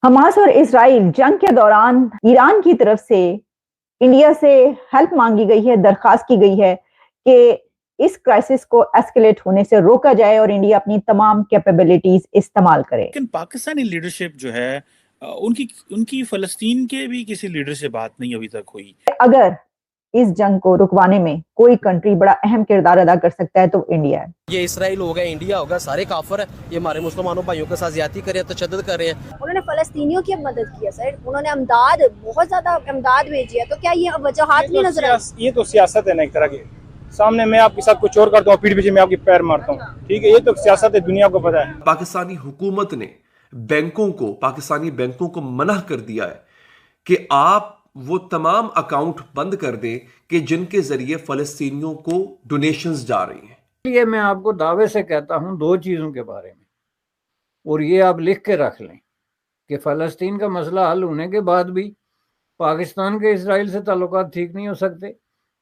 Hamas और Israel जंग के दौरान ईरान की तरफ से इंडिया से हेल्प मांगी गई है, दरखास्त की गई है कि इस क्राइसिस को एस्केलेट होने से रोका जाए और इंडिया अपनी तमाम कैपेबिलिटीज इस्तेमाल करे। लेकिन पाकिस्तानी लीडरशिप जो है उनकी उनकी फलस्तीन के भी किसी लीडर से बात नहीं अभी तक हुई। अगर इस जंग को रुकवाने में कोई कंट्री बड़ा अहम किरदार अदा कर सकता है तो इंडिया है। ये इसराइल होगा, इंडिया होगा, सारे काफिर है। ये हमारे मुसलमानों भाइयों के साथ ज्यादती कर रहे हैं, तशद्दुद कर रहे हैं। उन्होंने फलस्तीनियों की मदद की है सर, उन्होंने अमदाद बहुत ज्यादा अमदाद भेजी है, तो क्या ये वजहात नहीं नजर आई? ये तो सियासत है ना एक तरह की। सामने मैं आपके साथ कुछ और करता हूँ, पीठ पीछे मैं आपकी पैर मारता हूँ, ठीक है। ये तो सियासत है, दुनिया को पता है। पाकिस्तानी हुकूमत ने पाकिस्तानी बैंकों को मना कर दिया है कि आप वो तमाम अकाउंट बंद कर दें कि जिनके जरिए फलस्तीनियों को डोनेशंस जा रही हैं। ये मैं आपको दावे से कहता हूं दो चीज़ों के बारे में, और ये आप लिख के रख लें कि फ़लस्तीन का मसला हल होने के बाद भी पाकिस्तान के इसराइल से ताल्लुकात ठीक नहीं हो सकते।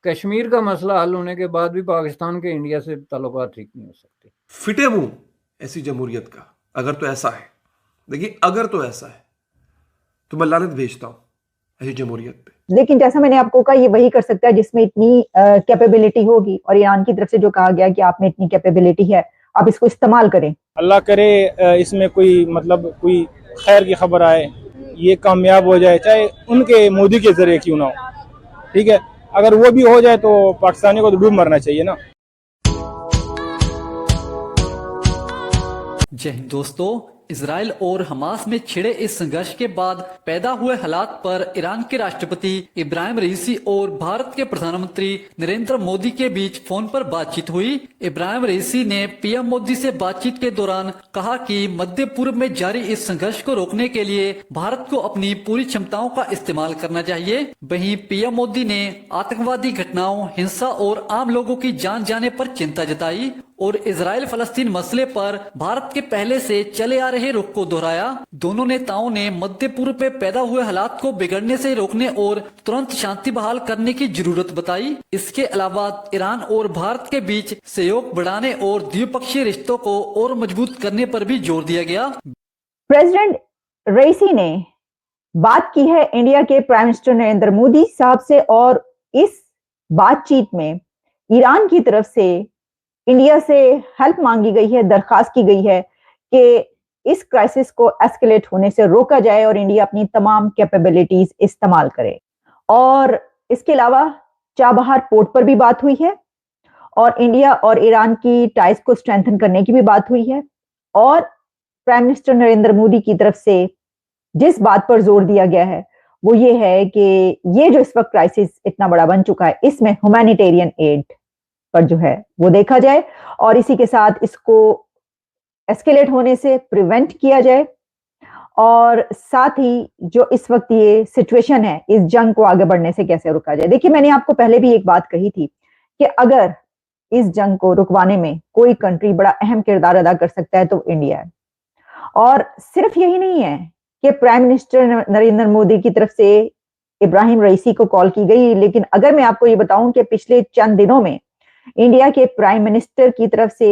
कश्मीर का मसला हल होने के बाद भी पाकिस्तान के इंडिया से ताल्लुकात ठीक नहीं हो सकते। फिटे मुंह ऐसी जमहूरियत का, अगर तो ऐसा है, देखिए अगर तो ऐसा है तो मैं लानत भेजता हूं ऐसी जमहूरियत पे। लेकिन जैसा मैंने आपको कहा, ये वही कर सकता है जिसमें इतनी कैपेबिलिटी होगी, और ईरान की तरफ से जो कहा गया कि आप में इतनी कैपेबिलिटी है, आप इसको इस्तेमाल करें। अल्लाह करे इसमें कोई कोई खैर की खबर आए, ये कामयाब हो जाए, चाहे उनके मोदी के जरिए क्यों ना हो, ठीक है। अगर वो भी हो जाए तो पाकिस्तानी को तो डूब मरना चाहिए ना। जय हिंद दोस्तों। इजराइल और हमास में छिड़े इस संघर्ष के बाद पैदा हुए हालात पर ईरान के राष्ट्रपति इब्राहिम रईसी और भारत के प्रधानमंत्री नरेंद्र मोदी के बीच फोन पर बातचीत हुई। इब्राहिम रईसी ने पीएम मोदी से बातचीत के दौरान कहा कि मध्य पूर्व में जारी इस संघर्ष को रोकने के लिए भारत को अपनी पूरी क्षमताओं का इस्तेमाल करना चाहिए। वहीं पीएम मोदी ने आतंकवादी घटनाओं, हिंसा और आम लोगों की जान जाने पर चिंता जताई और इजराइल फलस्तीन मसले पर भारत के पहले से चले आ रहे रुख को दोहराया। दोनों नेताओं ने मध्य पूर्व में पैदा हुए हालात को बिगड़ने से रोकने और तुरंत शांति बहाल करने की जरूरत बताई। इसके अलावा ईरान और भारत के बीच सहयोग बढ़ाने और द्विपक्षीय रिश्तों को और मजबूत करने पर भी जोर दिया गया। प्रेसिडेंट रईसी ने बात की है इंडिया के प्राइम मिनिस्टर नरेंद्र मोदी साहब से, और इस बातचीत में ईरान की तरफ से इंडिया से हेल्प मांगी गई है, दरखास्त की गई है कि इस क्राइसिस को एस्केलेट होने से रोका जाए और इंडिया अपनी तमाम कैपेबिलिटीज इस्तेमाल करे। और इसके अलावा चाबहार पोर्ट पर भी बात हुई है, और इंडिया और ईरान की टाइज को स्ट्रेंथन करने की भी बात हुई है। और प्राइम मिनिस्टर नरेंद्र मोदी की तरफ से जिस बात पर जोर दिया गया है वो ये है कि ये जो इस वक्त क्राइसिस इतना बड़ा बन चुका है, इसमें ह्यूमैनिटेरियन एड पर जो है वो देखा जाए और इसी के साथ इसको एस्केलेट होने से प्रिवेंट किया जाए, और साथ ही जो इस वक्त ये सिचुएशन है, इस जंग को आगे बढ़ने से कैसे रोका जाए। देखिए, मैंने आपको पहले भी एक बात कही थी कि अगर इस जंग को रुकवाने में कोई कंट्री बड़ा अहम किरदार अदा कर सकता है तो इंडिया है। और सिर्फ यही नहीं है कि प्राइम मिनिस्टर नरेंद्र मोदी की तरफ से इब्राहिम रईसी को कॉल की गई, लेकिन अगर मैं आपको ये बताऊं कि पिछले चंद दिनों में इंडिया के प्राइम मिनिस्टर की तरफ से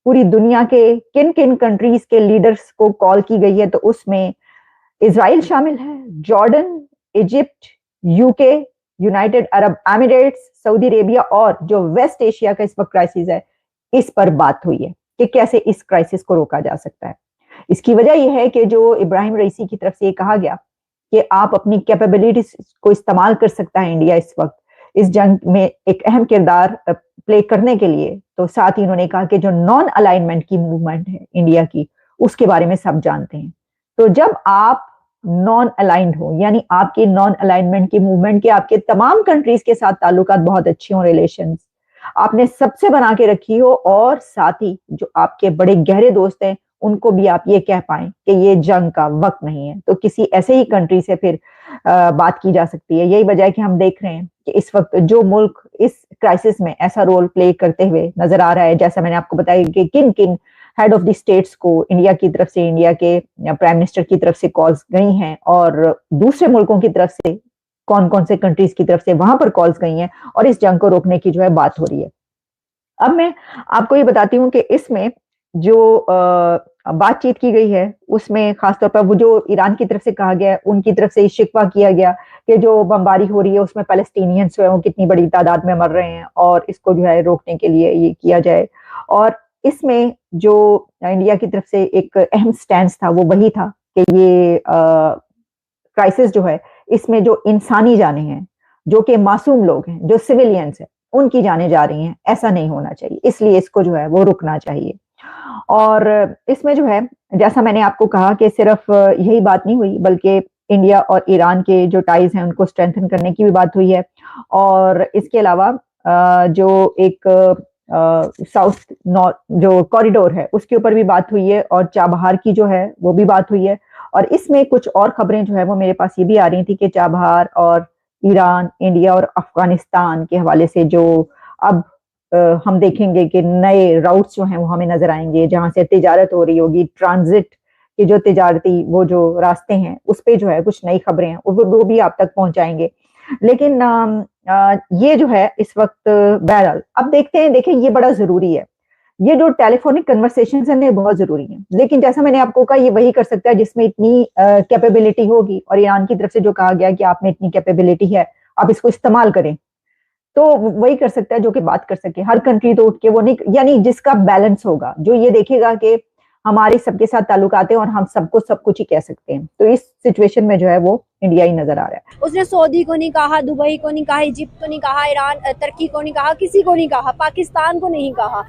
पूरी दुनिया के किन किन कंट्रीज के लीडर्स को कॉल की गई है, तो उसमें इजराइल शामिल है, Jordan, Egypt, UK, United Arab Emirates, Saudi Arabia, और जो वेस्ट एशिया का इस वक्त क्राइसिस है, इस पर बात हुई है कि कैसे इस क्राइसिस को रोका जा सकता है। इसकी वजह यह है कि जो इब्राहिम रईसी की तरफ से ये कहा गया कि आप अपनी कैपेबिलिटीज को इस्तेमाल कर सकता है इंडिया इस वक्त इस जंग में एक अहम किरदार प्ले करने के लिए, तो साथ ही उन्होंने कहा कि जो नॉन अलाइनमेंट की मूवमेंट है इंडिया की, उसके बारे में सब जानते हैं। तो जब आप नॉन अलाइंड हो, यानी आपके नॉन अलाइनमेंट की मूवमेंट के आपके तमाम कंट्रीज के साथ ताल्लुकात बहुत अच्छे हो, रिलेशंस आपने सबसे बना के रखी हो, और साथ ही जो आपके बड़े गहरे दोस्त हैं उनको भी आप ये कह पाए कि ये जंग का वक्त नहीं है, तो किसी ऐसे ही कंट्री से फिर बात की जा सकती है। यही वजह है कि हम देख रहे हैं कि इस वक्त जो मुल्क इस क्राइसिस में ऐसा रोल प्ले करते हुए नजर आ रहा है, जैसा मैंने आपको बताया कि किन किन हेड ऑफ द स्टेट्स को इंडिया की तरफ से, इंडिया के प्राइम मिनिस्टर की तरफ से कॉल्स गई हैं, और दूसरे मुल्कों की तरफ से कौन कौन से कंट्रीज की तरफ से वहां पर कॉल्स गई हैं, और इस जंग को रोकने की जो है बात हो रही है। अब मैं आपको ये बताती हूँ कि इसमें जो बातचीत की गई है उसमें खासतौर पर वो जो ईरान की तरफ से कहा गया है, उनकी तरफ से शिकवा किया गया कि जो बमबारी हो रही है उसमें पैलेस्टीनियंस जो है वो कितनी बड़ी तादाद में मर रहे हैं और इसको जो है रोकने के लिए ये किया जाए। और इसमें जो इंडिया की तरफ से एक अहम स्टैंड था वो वही था कि ये क्राइसिस जो है इसमें जो इंसानी जानें हैं, जो कि मासूम लोग हैं, जो सिविलियंस हैं, उनकी जानें जा रही हैं, ऐसा नहीं होना चाहिए, इसलिए इसको जो है वो रुकना चाहिए। और इसमें जो है जैसा मैंने आपको कहा कि सिर्फ यही बात नहीं हुई बल्कि इंडिया और ईरान के जो टाइज हैं उनको स्ट्रेंथन करने की भी बात हुई है। और इसके अलावा जो एक साउथ नॉर्थ जो कॉरिडोर है उसके ऊपर भी बात हुई है और चाबहार की जो है वो भी बात हुई है। और इसमें कुछ और खबरें जो है वो मेरे पास ये भी आ रही थी कि चाबहार और ईरान, इंडिया और अफगानिस्तान के हवाले से जो अब हम देखेंगे कि नए राउट्स जो हैं वो हमें नजर आएंगे जहां से तिजारत हो रही होगी, ट्रांजिट के जो तिजारती वो जो रास्ते हैं उस पे जो है कुछ नई खबरें हैं वो भी आप तक पहुंचाएंगे। लेकिन ये जो है इस वक्त बहरहाल अब देखते हैं, देखें ये बड़ा जरूरी है, ये जो टेलीफोनिक कन्वर्सेशंस हैं बहुत जरूरी हैं। लेकिन जैसा मैंने आपको कहा ये वही कर सकता है जिसमें इतनी कैपेबिलिटी होगी और ईरान की तरफ से जो कहा गया कि आप में इतनी कैपेबिलिटी है आप इसको इस्तेमाल करें, तो वही कर सकता है जो कि बात कर सके। हर कंट्री तो उठ के वो नहीं, यानी जिसका बैलेंस होगा, जो ये देखेगा कि हमारे सबके साथ ताल्लुकात हैं और हम सबको सब कुछ ही कह सकते हैं। तो इस सिचुएशन में जो है वो इंडिया ही नजर आ रहा है। उसने सऊदी को नहीं कहा, दुबई को नहीं कहा, इजिप्ट को नहीं कहा, ईरान तुर्की को नहीं कहा, किसी को नहीं कहा, पाकिस्तान को नहीं कहा,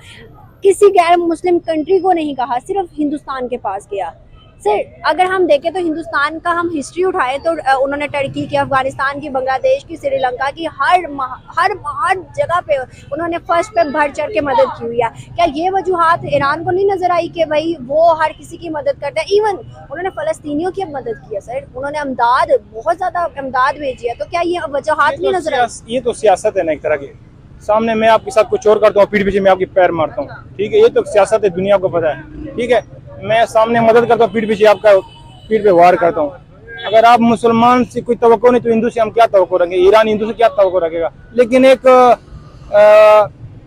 किसी गैर मुस्लिम कंट्री को नहीं कहा, सिर्फ हिंदुस्तान के पास गया। सर अगर हम देखें तो हिंदुस्तान का हम हिस्ट्री उठाएं तो उन्होंने टर्की की, अफगानिस्तान की, बांग्लादेश की, श्रीलंका की, हर जगह पे उन्होंने फर्स्ट पे बढ़ चढ़ के मदद की हुई है। क्या ये वजूहात ईरान को नहीं नजर आई कि भाई वो हर किसी की मदद करता है? इवन उन्होंने फलस्तीनियों की मदद की है सर, उन्होंने बहुत ज्यादा अमदाद भेजी है। तो क्या ये वजूहात नहीं नजर आई? ये तो सियासत है ना एक तरह की, सामने मैं आपके साथ कुछ और करता हूँ, पीठ पीछे मैं आपकी पैर मारता हूँ, ठीक है, ये तो सियासत है, दुनिया को पता है, ठीक है। मैं सामने मदद करता हूँ, पीठ पीछे आपका पीठ पे वार करता हूँ। अगर आप मुसलमान से कोई तवक्को नहीं तो हिंदू से हम क्या तवक्को रखेंगे, ईरान हिंदू से क्या तवक्को रखेगा। लेकिन एक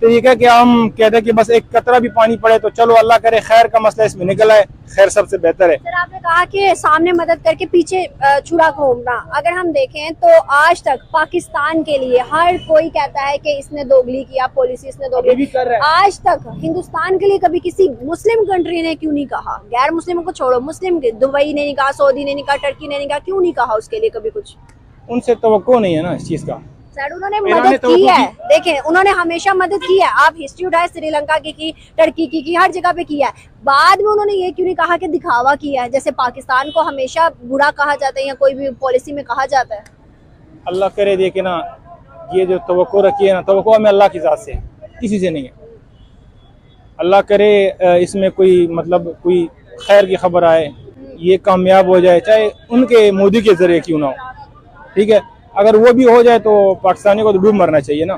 तरीका कि हम कहते हैं कि बस एक कतरा भी पानी पड़े तो चलो अल्लाह करे खैर का मसला इसमें निकल आए, खैर सबसे बेहतर है। सर आपने कहा कि सामने मदद करके पीछे छुरा घूमना, अगर हम देखें तो आज तक पाकिस्तान के लिए हर कोई कहता है कि इसने दोगली किया, पॉलिसी इसने दोगली कर रहा है। आज तक हिंदुस्तान के लिए कभी किसी मुस्लिम कंट्री ने क्यों नहीं कहा? गैर मुस्लिमों को छोड़ो, मुस्लिम के दुबई ने नहीं कहा, सऊदी ने नहीं कहा, टर्की ने नहीं कहा, क्यों नहीं कहा उसके लिए कभी कुछ? उनसे तवक्को नहीं है ना इस चीज का। सर उन्होंने मदद की है, देखें उन्होंने हमेशा मदद की है। आप हिस्ट्री उठाए, श्रीलंका की, टर्की की, हर जगह पे किया है। बाद में उन्होंने ये क्यों नहीं कहा कि दिखावा किया है? जैसे पाकिस्तान को हमेशा बुरा कहा जाता है या कोई भी पॉलिसी में कहा जाता है। अल्लाह करे देखे ना, ये जो तवक्को रखी है ना, तवक्को हमें अल्लाह की ज़ात से, किसी से नहीं है। अल्लाह करे इसमें कोई मतलब कोई खैर की खबर आए, ये कामयाब हो जाए, चाहे उनके मोदी के जरिए क्यों ना हो, ठीक है। अगर वो भी हो जाए तो पाकिस्तानी को तो डूब मरना चाहिए ना।